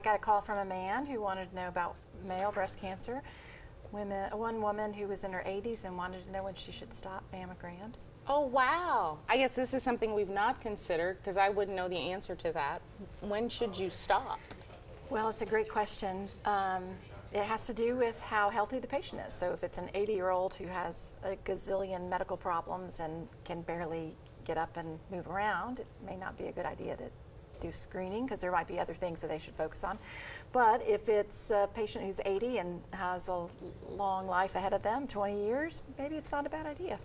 got a call from a man who wanted to know about male breast cancer. One woman who was in her 80s and wanted to know when she should stop mammograms. Oh, wow. I guess this is something we've not considered because I wouldn't know the answer to that. When should you stop? Well, it's a great question. It has to do with how healthy the patient is. So if it's an 80-year-old who has a gazillion medical problems and can barely get up and move around, it may not be a good idea to do screening because there might be other things that they should focus on. But if it's a patient who's 80 and has a long life ahead of them, 20 years, maybe it's not a bad idea.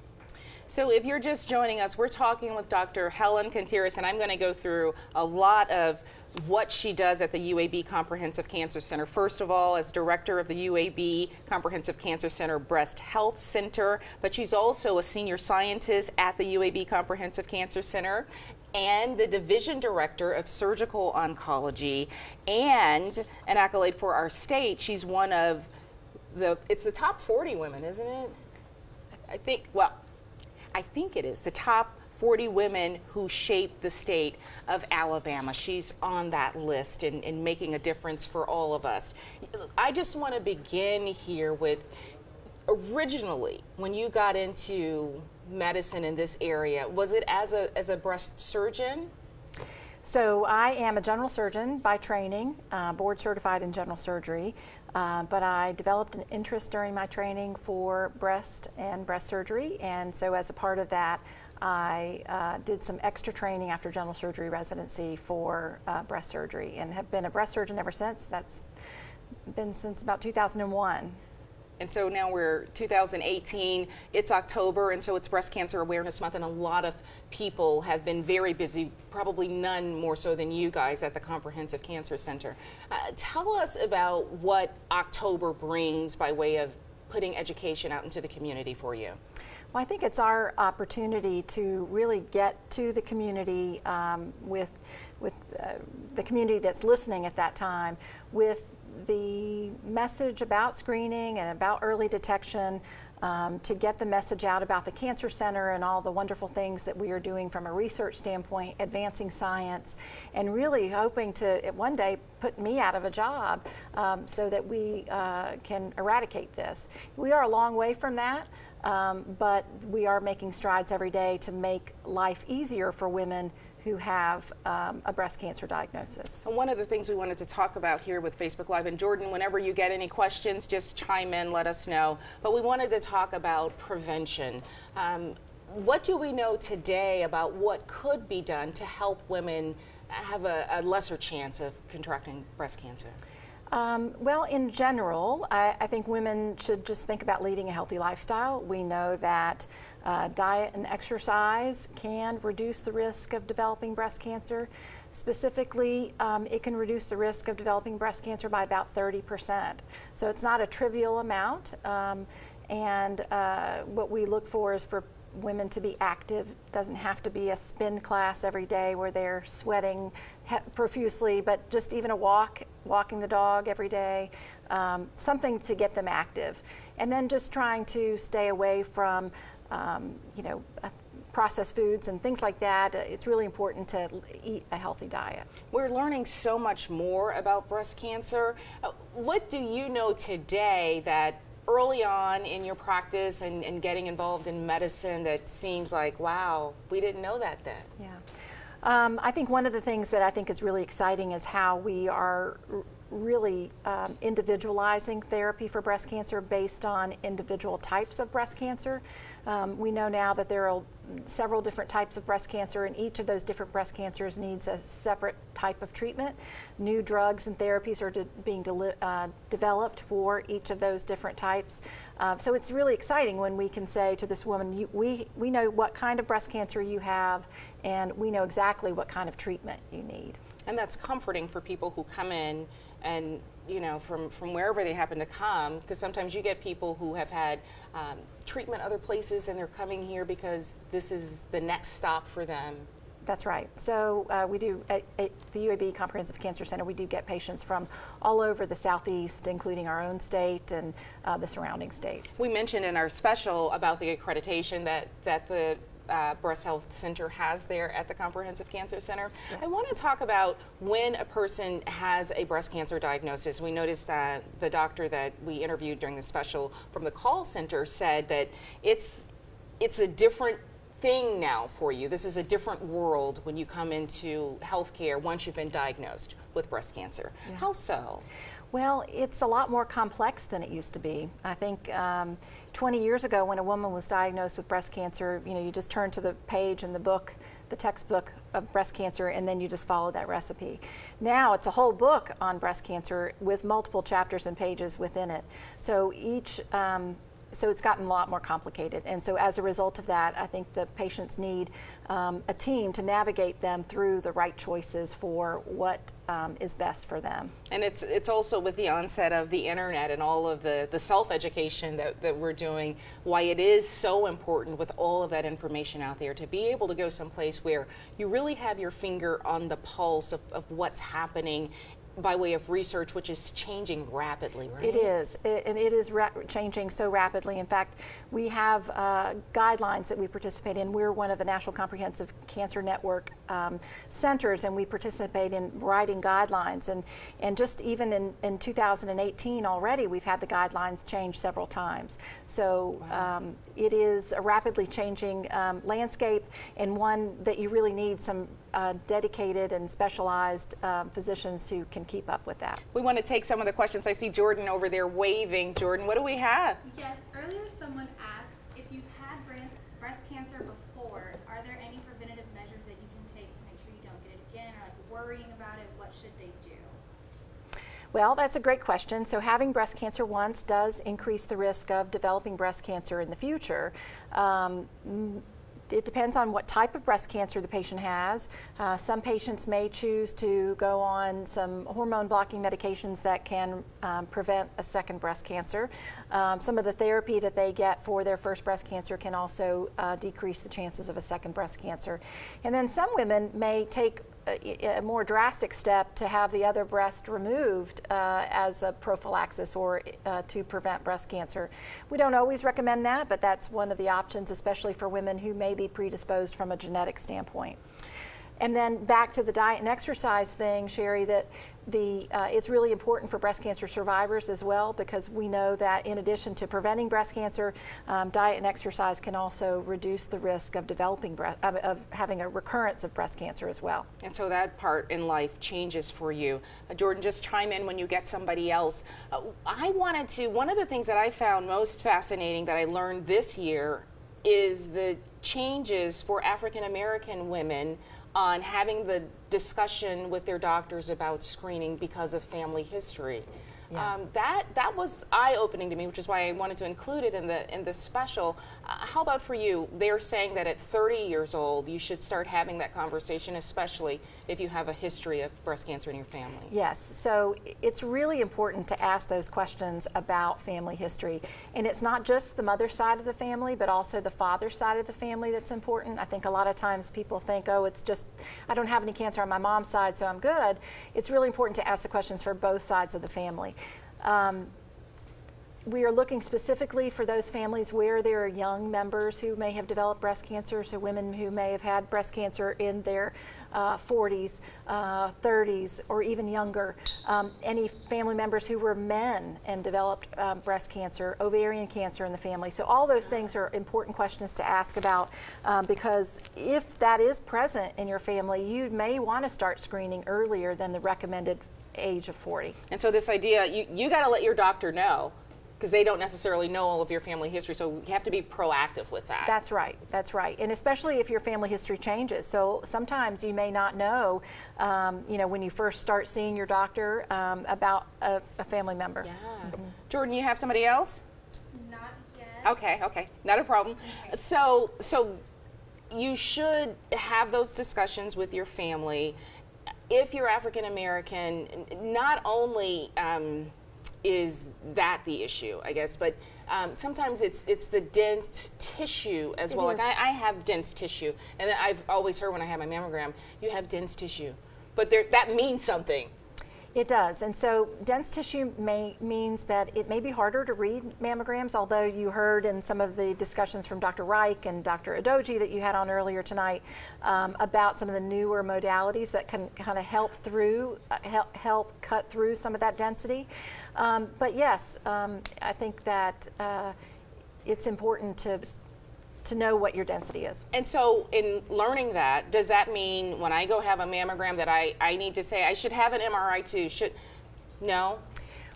So if you're just joining us, we're talking with Dr. Helen Krontiras, and I'm going to go through a lot of what she does at the UAB Comprehensive Cancer Center. First of all, as director of the UAB Comprehensive Cancer Center Breast Health Center, but she's also a senior scientist at the UAB Comprehensive Cancer Center and the division director of surgical oncology, and an accolade for our state. She's one of it's the top 40 women, isn't it? I think it is the top 40 women who shaped the state of Alabama. She's on that list and making a difference for all of us. I just want to begin here with, originally, when you got into medicine in this area, was it as a breast surgeon? So I am a general surgeon by training, board certified in general surgery, but I developed an interest during my training for breast and breast surgery, and so as a part of that, I did some extra training after general surgery residency for breast surgery and have been a breast surgeon ever since. That's been since about 2001. And so now we're 2018, it's October, and so it's Breast Cancer Awareness Month, and a lot of people have been very busy, probably none more so than you guys at the Comprehensive Cancer Center. Tell us about what October brings by way of putting education out into the community for you. Well, I think it's our opportunity to really get to the community with the community that's listening at that time with the message about screening and about early detection, to get the message out about the Cancer Center and all the wonderful things that we are doing from a research standpoint, advancing science, and really hoping to one day put me out of a job so that we can eradicate this. We are a long way from that. But we are making strides every day to make life easier for women who have a breast cancer diagnosis. And one of the things we wanted to talk about here with Facebook Live, and Jordan, whenever you get any questions, just chime in, let us know. But we wanted to talk about prevention. What do we know today about what could be done to help women have a lesser chance of contracting breast cancer? Well, in general, I think women should just think about leading a healthy lifestyle. We know that diet and exercise can reduce the risk of developing breast cancer. Specifically, it can reduce the risk of developing breast cancer by about 30%. So it's not a trivial amount. And what we look for is for women to be active. It doesn't have to be a spin class every day where they're sweating profusely, but just even a walking the dog every day, something to get them active. And then just trying to stay away from, processed foods and things like that. It's really important to eat a healthy diet. We're learning so much more about breast cancer. What do you know today that early on in your practice and getting involved in medicine that seems like, wow, we didn't know that then? Yeah. I think one of the things that I think is really exciting is how we are really individualizing therapy for breast cancer based on individual types of breast cancer. We know now that there are several different types of breast cancer, and each of those different breast cancers needs a separate type of treatment. New drugs and therapies are being developed for each of those different types. So it's really exciting when we can say to this woman, we know what kind of breast cancer you have, and we know exactly what kind of treatment you need. And that's comforting for people who come in and, from wherever they happen to come, because sometimes you get people who have had treatment other places and they're coming here because this is the next stop for them. That's right. So we do, at the UAB Comprehensive Cancer Center, we do get patients from all over the Southeast, including our own state and the surrounding states. We mentioned in our special about the accreditation that the Breast Health Center has there at the Comprehensive Cancer Center. I want to talk about when a person has a breast cancer diagnosis. We noticed that the doctor that we interviewed during the special from the call center said that it's a different thing now for you. This is a different world when you come into healthcare once you've been diagnosed with breast cancer. Yeah. How so? Well, it's a lot more complex than it used to be. I think 20 years ago when a woman was diagnosed with breast cancer, you just turn to the page in the book, the textbook of breast cancer, and then you just follow that recipe. Now it's a whole book on breast cancer with multiple chapters and pages within it. So so it's gotten a lot more complicated, and so as a result of that, I think the patients need a team to navigate them through the right choices for what is best for them. And it's also with the onset of the internet and all of the self-education that we're doing, why it is so important with all of that information out there to be able to go someplace where you really have your finger on the pulse of what's happening by way of research, which is changing rapidly, right? It is, and it is changing so rapidly. In fact, we have guidelines that we participate in. We're one of the National Comprehensive Cancer Network centers, and we participate in writing guidelines. And just even in 2018 already, we've had the guidelines change several times. So wow. It is a rapidly changing landscape, and one that you really need some dedicated and specialized physicians who can keep up with that. We want to take some of the questions. I see Jordan over there waving. Jordan, what do we have? Yes, earlier someone asked if you've had breast cancer before, are there any preventative measures that you can take to make sure you don't get it again, or like worrying about it? What should they do? Well, that's a great question. So having breast cancer once does increase the risk of developing breast cancer in the future. It depends on what type of breast cancer the patient has. Some patients may choose to go on some hormone blocking medications that can prevent a second breast cancer. Some of the therapy that they get for their first breast cancer can also decrease the chances of a second breast cancer. And then some women may take a more drastic step to have the other breast removed as a prophylaxis or to prevent breast cancer. We don't always recommend that, but that's one of the options, especially for women who may be predisposed from a genetic standpoint. And then back to the diet and exercise thing, Sherri, that it's really important for breast cancer survivors as well, because we know that in addition to preventing breast cancer, diet and exercise can also reduce the risk of developing of having a recurrence of breast cancer as well. And so that part in life changes for you. Jordan, just chime in when you get somebody else. One of the things that I found most fascinating that I learned this year is the changes for African American women on having the discussion with their doctors about screening because of family history. Yeah. That was eye-opening to me, which is why I wanted to include it in the special. How about for you? They're saying that at 30 years old, you should start having that conversation, especially if you have a history of breast cancer in your family. Yes, so it's really important to ask those questions about family history. And it's not just the mother side of the family, but also the father side of the family that's important. I think a lot of times people think, oh, it's just, I don't have any cancer on my mom's side, so I'm good. It's really important to ask the questions for both sides of the family. We are looking specifically for those families where there are young members who may have developed breast cancer, so women who may have had breast cancer in their 40s, 30s, or even younger. Any family members who were men and developed breast cancer, ovarian cancer in the family. So all those things are important questions to ask about, because if that is present in your family, you may want to start screening earlier than the recommended age of 40. And so this idea, you got to let your doctor know, because they don't necessarily know all of your family history, so you have to be proactive with that. That's right, that's right. And especially if your family history changes. So sometimes you may not know, when you first start seeing your doctor about a family member. Yeah. Mm-hmm. Jordan, you have somebody else? Not yet. Okay, not a problem. Okay. So you should have those discussions with your family. If you're African American, not only is that the issue, I guess, but sometimes it's the dense tissue as well. Like I have dense tissue, and I've always heard when I have my mammogram, you have dense tissue, but that means something. It does, and so dense tissue means that it may be harder to read mammograms, although you heard in some of the discussions from Dr. Reich and Dr. Adoji that you had on earlier tonight about some of the newer modalities that can kind of help cut through some of that density. But yes, I think that it's important to know what your density is. And so in learning that, does that mean when I go have a mammogram that I need to say I should have an MRI too? No?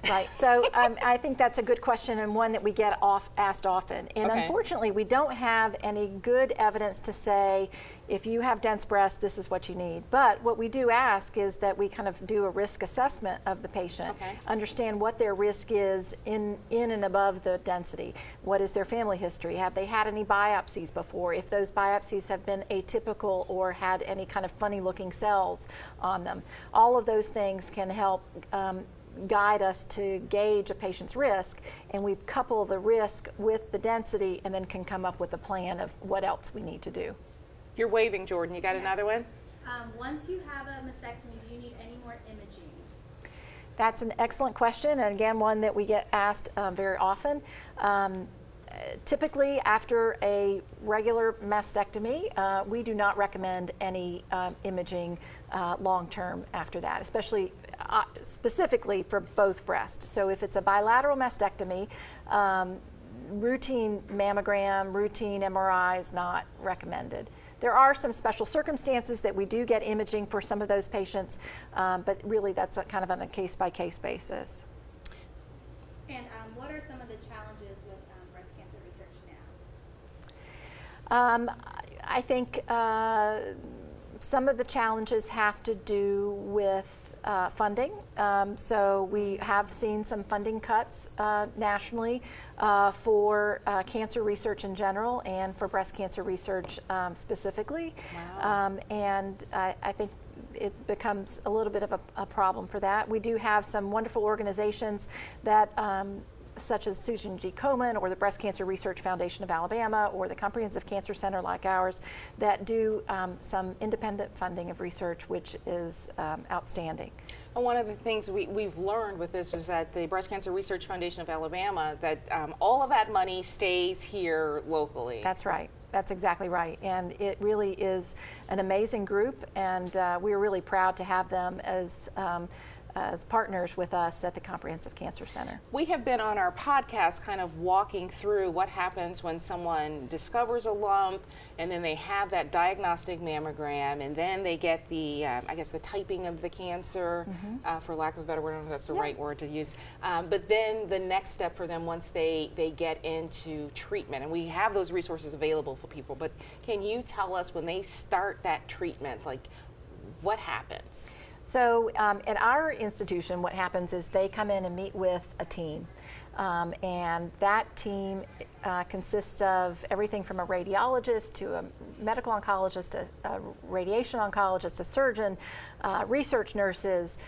Right. So I think that's a good question and one that we get asked often. And Okay. unfortunately, we don't have any good evidence to say if you have dense breasts, this is what you need. But what we do ask is that we kind of do a risk assessment of the patient, Okay. understand what their risk is in and above the density. What is their family history? Have they had any biopsies before? If those biopsies have been atypical or had any kind of funny looking cells on them. All of those things can help guide us to gauge a patient's risk, and we couple the risk with the density and then can come up with a plan of what else we need to do. You're waving, Jordan. You got another one? Once you have a mastectomy, do you need any more imaging? That's an excellent question, and again, one that we get asked very often. Typically, after a regular mastectomy, we do not recommend any imaging long-term after that, especially specifically for both breasts. So if it's a bilateral mastectomy, routine mammogram, routine MRI is not recommended. There are some special circumstances that we do get imaging for some of those patients, but really that's kind of on a case-by-case basis. And what are some of the challenges with breast cancer research now? I think some of the challenges have to do with funding. So we have seen some funding cuts nationally for cancer research in general and for breast cancer research specifically. Wow. And I think it becomes a little bit of a problem for that. We do have some wonderful organizations that such as Susan G. Komen or the Breast Cancer Research Foundation of Alabama or the Comprehensive Cancer Center like ours that do some independent funding of research, which is outstanding. And one of the things we've learned with this is that the Breast Cancer Research Foundation of Alabama, that all of that money stays here locally. That's right. That's exactly right. And it really is an amazing group, and we're really proud to have them as partners with us at the Comprehensive Cancer Center. We have been on our podcast kind of walking through what happens when someone discovers a lump and then they have that diagnostic mammogram and then they get the, I guess, the typing of the cancer, for lack of a better word. I don't know if that's the right word to use. But then the next step for them once they get into treatment, and we have those resources available for people, but can you tell us when they start that treatment, like what happens? So at our institution, what happens is they come in and meet with a team. And that team consists of everything from a radiologist to a medical oncologist, a radiation oncologist, a surgeon, research nurses,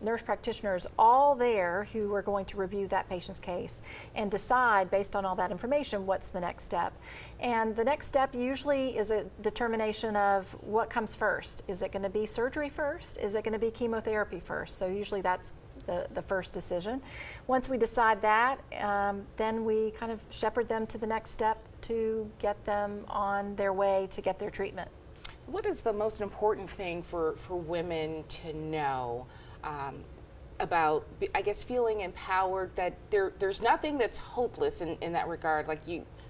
nurse practitioners, all there who are going to review that patient's case and decide based on all that information what's the next step. And the next step usually is a determination of what comes first. Is it going to be surgery first? Is it going to be chemotherapy first? So usually that's the first decision. Once we decide that, then we kind of shepherd them to the next step to get them on their way to get their treatment. What is the most important thing for women to know about, I guess, feeling empowered, that there's nothing that's hopeless in that regard? Like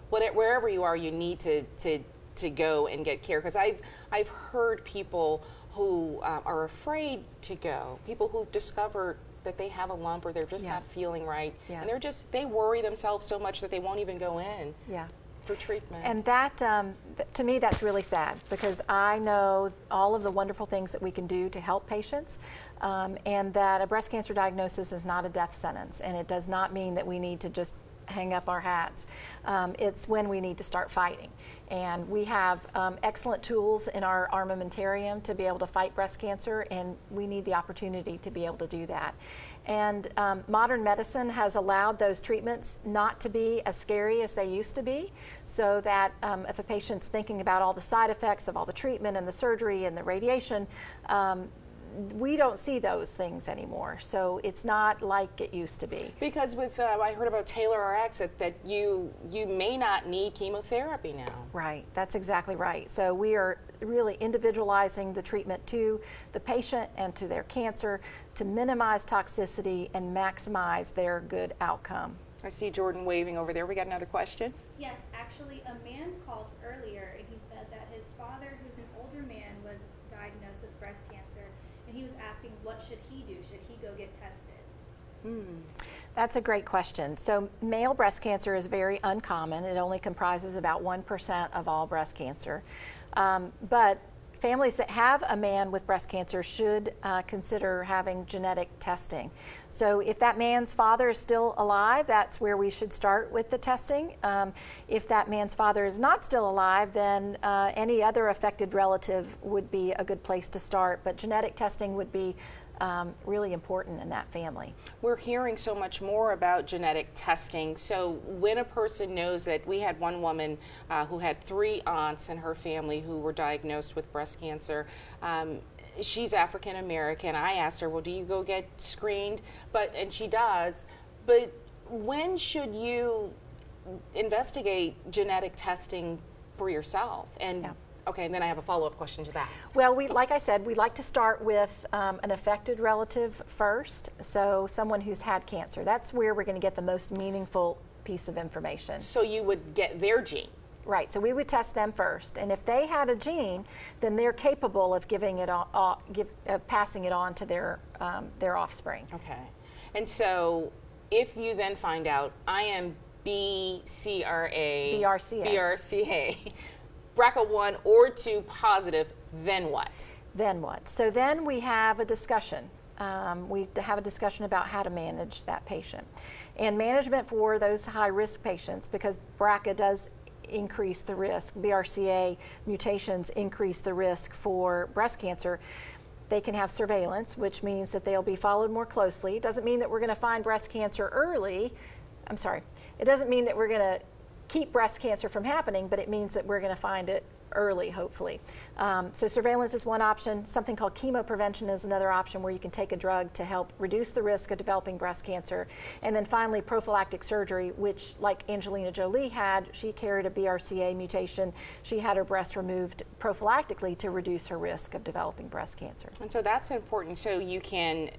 wherever you are, you need to go and get care. Because I've heard people who are afraid to go, people who've discovered that they have a lump or they're just not feeling right, and they worry themselves so much that they won't even go in for treatment. And that, to me, that's really sad, because I know all of the wonderful things that we can do to help patients, and that a breast cancer diagnosis is not a death sentence, and it does not mean that we need to just hang up our hats. It's when we need to start fighting. And we have excellent tools in our armamentarium to be able to fight breast cancer, and we need the opportunity to be able to do that. And modern medicine has allowed those treatments not to be as scary as they used to be, so that if a patient's thinking about all the side effects of all the treatment and the surgery and the radiation, we don't see those things anymore. So it's not like it used to be. Because with I heard about Taylor RX that you may not need chemotherapy now. Right, that's exactly right. So we are really individualizing the treatment to the patient and to their cancer to minimize toxicity and maximize their good outcome. I see Jordan waving over there. We got another question? Yes, actually, a man called earlier and he said that his father, who's an older man, was diagnosed with breast cancer, and he was asking what should he do? Should he go get tested? That's a great question. So male breast cancer is very uncommon. It only comprises about 1% of all breast cancer. But families that have a man with breast cancer should consider having genetic testing. So if that man's father is still alive, that's where we should start with the testing. If that man's father is not still alive, then any other affected relative would be a good place to start. But genetic testing would be really important in that family. We're hearing so much more about genetic testing. So when a person knows that, we had one woman who had 3 aunts in her family who were diagnosed with breast cancer. She's African American. I asked her, well, do you go get screened? And she does. But when should you investigate genetic testing for yourself? And yeah. Okay, and then I have a follow-up question to that. Well, like I said, we'd like to start with an affected relative first, so someone who's had cancer. That's where we're going to get the most meaningful piece of information. So you would get their gene? Right, so we would test them first, and if they had a gene, then they're capable of giving it passing it on to their offspring. Okay, and so if you then find out I am BRCA, BRCA1 or 2 positive, then what? Then what? So then we have a discussion. We have a discussion about how to manage that patient. And management for those high-risk patients, because BRCA does increase the risk, BRCA mutations increase the risk for breast cancer, they can have surveillance, which means that they'll be followed more closely. It doesn't mean that we're going to find breast cancer early. I'm sorry. It doesn't mean that we're going to keep breast cancer from happening, but it means that we're going to find it early, hopefully. So surveillance is one option. Something called chemo prevention is another option, where you can take a drug to help reduce the risk of developing breast cancer. And then finally, prophylactic surgery, which, like Angelina Jolie had, she carried a BRCA mutation. She had her breast removed prophylactically to reduce her risk of developing breast cancer. And so that's important. So you can,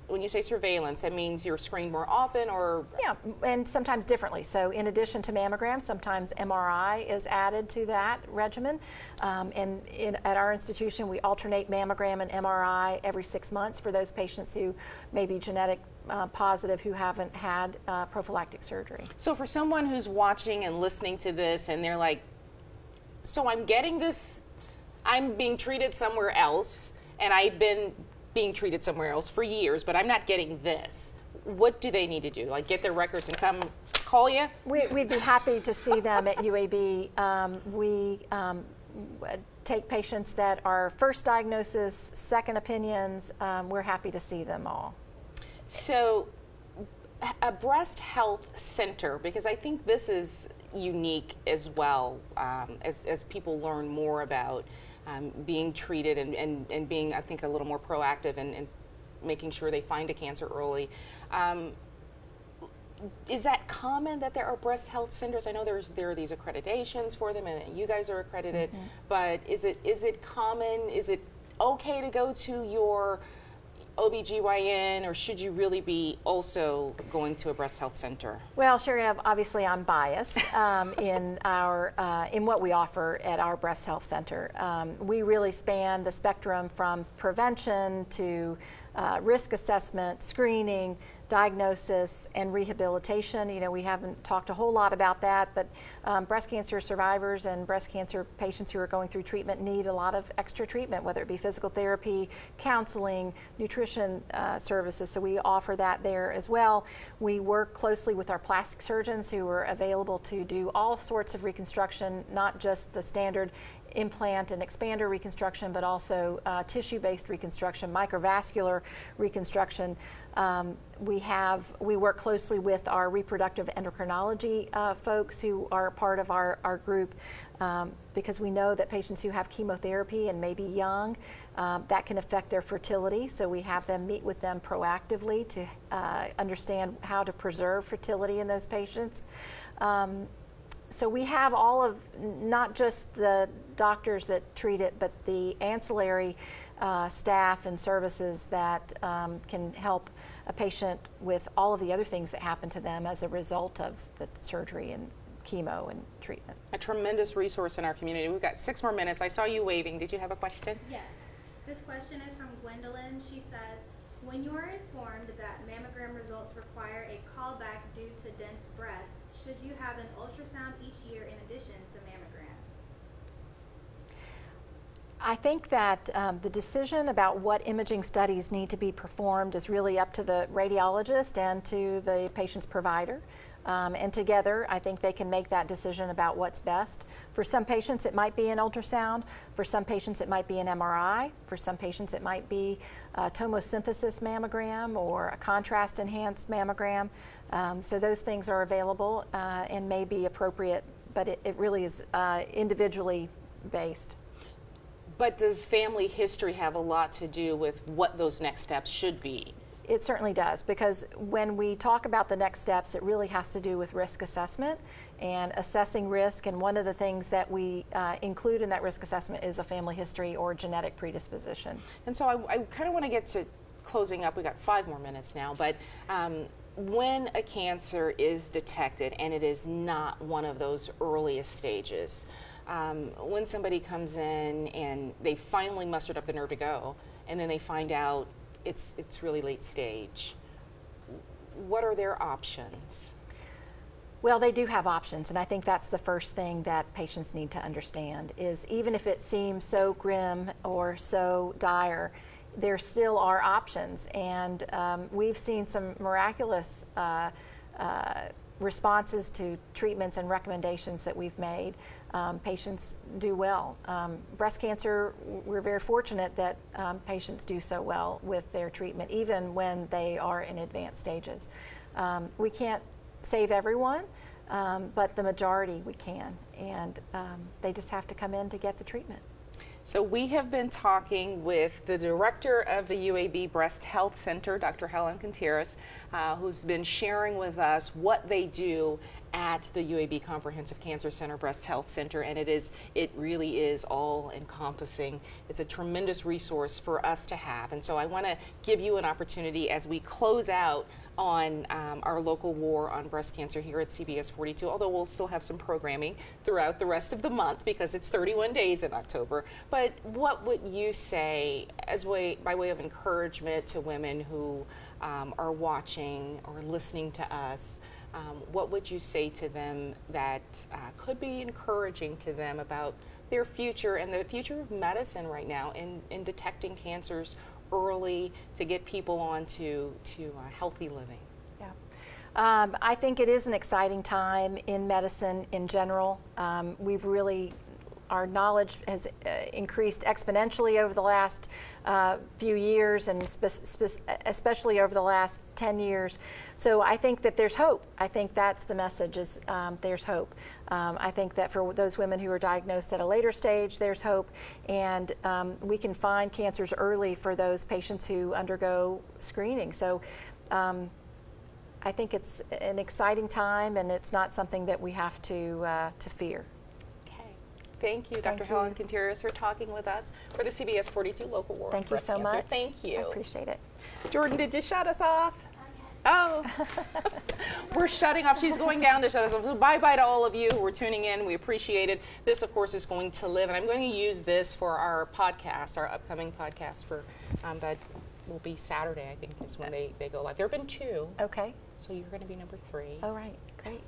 when you say surveillance, that means you're screened more often, or? Yeah, and sometimes differently. So in addition to mammograms, sometimes MRI is added to that regimen. At our institution, we alternate mammogram and MRI every 6 months for those patients who may be genetic positive, who haven't had prophylactic surgery. So for someone who's watching and listening to this and they're like, so I'm getting this, I'm being treated somewhere else, and I've been being treated somewhere else for years, but I'm not getting this. What do they need to do? Like, get their records and come call you? We'd be happy to see them at UAB. We take patients that are first diagnosis, second opinions. We're happy to see them all. So a breast health center, because I think this is unique as well, as people learn more about being treated and being, I think, a little more proactive and making sure they find a cancer early. Is that common that there are breast health centers? I know there are these accreditations for them, and you guys are accredited, but is it common? Is it okay to go to your OBGYN, or should you really be also going to a breast health center? Well, Sherri, obviously I'm biased in what we offer at our breast health center. We really span the spectrum from prevention to risk assessment, screening, diagnosis, and rehabilitation. You know, we haven't talked a whole lot about that, but breast cancer survivors and breast cancer patients who are going through treatment need a lot of extra treatment, whether it be physical therapy, counseling, nutrition services, so we offer that there as well. We work closely with our plastic surgeons who are available to do all sorts of reconstruction, not just the standard implant and expander reconstruction, but also tissue-based reconstruction, microvascular reconstruction. We work closely with our reproductive endocrinology folks who are part of our group, because we know that patients who have chemotherapy and may be young, that can affect their fertility. So we have them meet with them proactively to understand how to preserve fertility in those patients. So we have all of, not just the doctors that treat it, but the ancillary staff and services that can help a patient with all of the other things that happen to them as a result of the surgery and chemo and treatment. A tremendous resource in our community. We've got 6 more minutes. I saw you waving. Did you have a question? Yes. This question is from Gwendolyn. She says, when you are informed that mammogram results require a callback due to dense breasts, should you have an ultrasound each year in addition to mammogram? I think that the decision about what imaging studies need to be performed is really up to the radiologist and to the patient's provider. And together, I think they can make that decision about what's best. For some patients, it might be an ultrasound. For some patients, it might be an MRI. For some patients, it might be a tomosynthesis mammogram or a contrast-enhanced mammogram. So those things are available and may be appropriate, but it really is individually based. But does family history have a lot to do with what those next steps should be? It certainly does, because when we talk about the next steps, it really has to do with risk assessment and assessing risk. And one of the things that we include in that risk assessment is a family history or genetic predisposition. And so I kind of want to get to closing up. We got 5 more minutes now, but when a cancer is detected and it is not one of those earliest stages, when somebody comes in and they finally mustered up the nerve to go, and then they find out it's really late stage, what are their options? Well, they do have options, and I think that's the first thing that patients need to understand is even if it seems so grim or so dire, there still are options. And we've seen some miraculous responses to treatments and recommendations that we've made. Patients do well. Breast cancer, we're very fortunate that patients do so well with their treatment, even when they are in advanced stages. We can't save everyone, but the majority we can, and they just have to come in to get the treatment. So we have been talking with the director of the UAB Breast Health Center, Dr. Helen Krontiras, who's been sharing with us what they do at the UAB Comprehensive Cancer Center Breast Health Center, and it really is all encompassing. It's a tremendous resource for us to have, and so I want to give you an opportunity as we close out on our local war on breast cancer here at CBS 42, although we'll still have some programming throughout the rest of the month because it's 31 days in October. But what would you say by way of encouragement to women who are watching or listening to us? What would you say to them that could be encouraging to them about their future and the future of medicine right now in detecting cancers early to get people on to healthy living? Yeah, I think it is an exciting time in medicine in general. Our knowledge has increased exponentially over the last few years, and especially over the last 10 years. So I think that there's hope. I think that's the message, is there's hope. I think that for those women who are diagnosed at a later stage, there's hope, and we can find cancers early for those patients who undergo screening. So I think it's an exciting time, and it's not something that we have to fear. Thank you, Dr. Helen Krontiras, for talking with us for the CBS 42 Local War on Thank you Breast so Cancer. much. Thank you. I appreciate it. Jordan, did you shut us off? Oh, we're shutting off. She's going down to shut us off. So bye-bye to all of you who are tuning in. We appreciate it. This, of course, is going to live, and I'm going to use this for our podcast, our upcoming podcast for that will be Saturday, I think, is when they go live. There have been 2. Okay. So you're going to be number 3. All right. Great.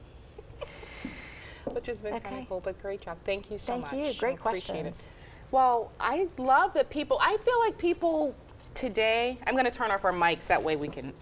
Which has been kind of cool, but great job. Thank you so much. Thank you. Great appreciate questions. it. Well, I love that I feel like people today, I'm going to turn off our mics, that way we can